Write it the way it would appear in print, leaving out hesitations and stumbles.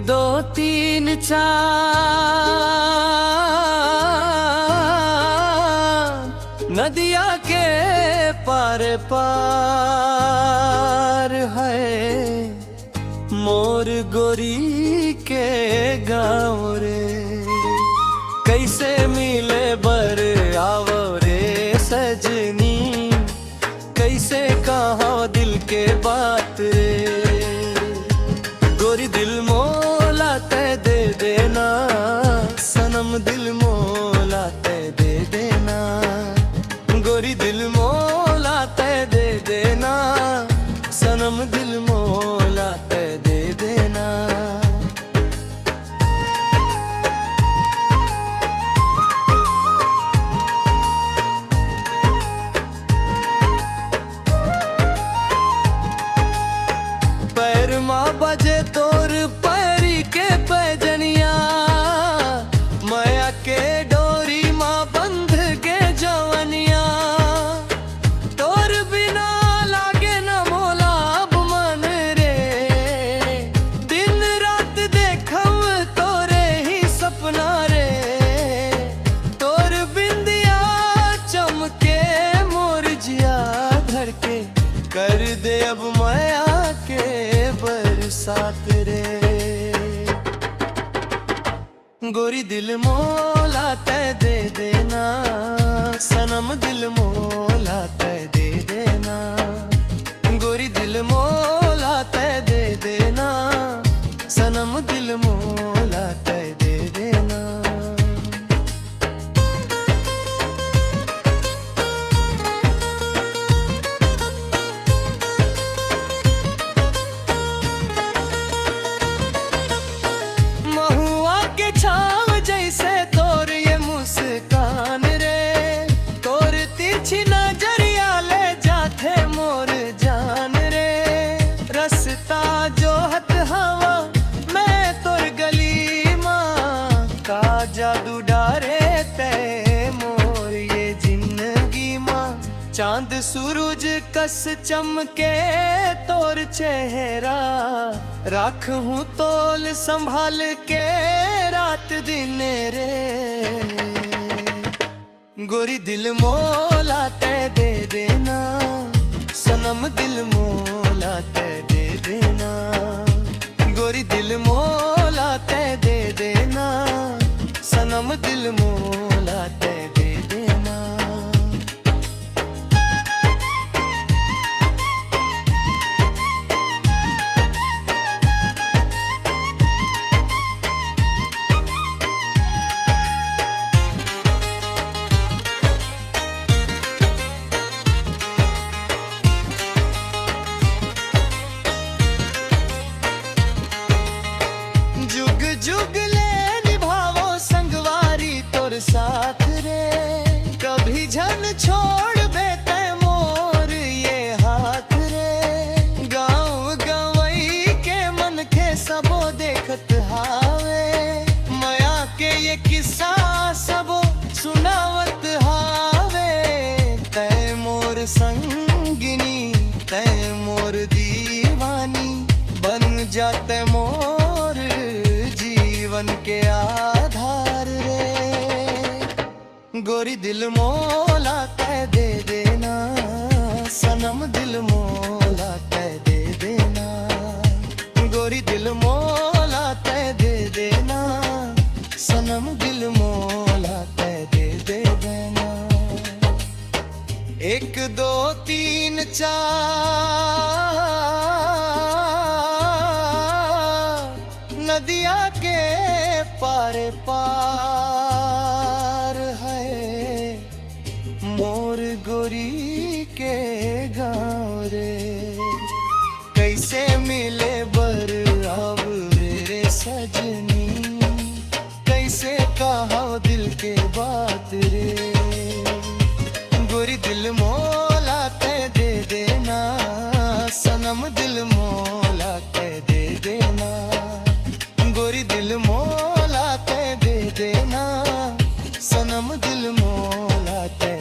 दो तीन चार नदिया के पार पार है मोर गोरी के गाँव रे। कैसे मिले बर आवो रे सजनी, कैसे कहा दिल के बात रे। गोरी दिल मोला तय दे देना, सनम दिल मोला तय दे देना। गोरी दिल मोला तय दे देना, सनम दिल मोला तय दे देना। पैर माँ बजे तोर पैरी के पैजनिया, माया के डोरी माँ बंध के जवनिया। तोर बिना लागे न मोला अब मन रे, दिन रात देखम तोरे ही सपना रे। तोर बिंदिया चमके मोर जिया धर के, कर दे अब माया के बरसात रे। गोरी दिल मोला तय दे देना, सनम दिल मोला तय दे देना। गोरी दिल मोला तय दे देना, सनम दिल मोला तय दे देना। छाव जैसे तोर ये मुस्कान रे, तोर तिरछी नजरिया ले जाते मोर जान रे। रस्ता जो हत हवा मैं तोर गली माँ, का जादू डारे ते मोर ये जिंदगी माँ। चांद सूरज कस चमके तोर चेहरा, राख हूँ तोल संभाल के रात दिन रे। गोरी दिल मोला तय दे देना, सनम दिल मोला तय दे देना। गोरी दिल मोला तय दे देना, सनम दिल मोला तय दे देना। जुग ले निभावो संगवारी तोर साथ रे, कभी झन छोड़ बेते मोर ये हाथ रे। गाँव गवई के मन के सबो देखत हावे, माया के ये किस्सा सबो सुनावत हावे। तय मोर संगिनी तय मोर दीवानी, बन जाते मोर जीवन के आधार रे। गोरी दिल मोला तय दे देना, सनम दिल मोला तय दे देना। गोरी दिल मोला तय दे देना, सनम दिल मोला तय दे देना। एक दो तीन चार नदिया के पार पार है मोर गोरी के गाँव रे। कैसे मिले बर अब रे सजनी, कैसे कहा दिल के बात रे। गोरी दिल मोला तय दे देना, सनम दिल मोला तय दे देना। गोरी दिल मोला तय दे देना, सनम दिल मोला तय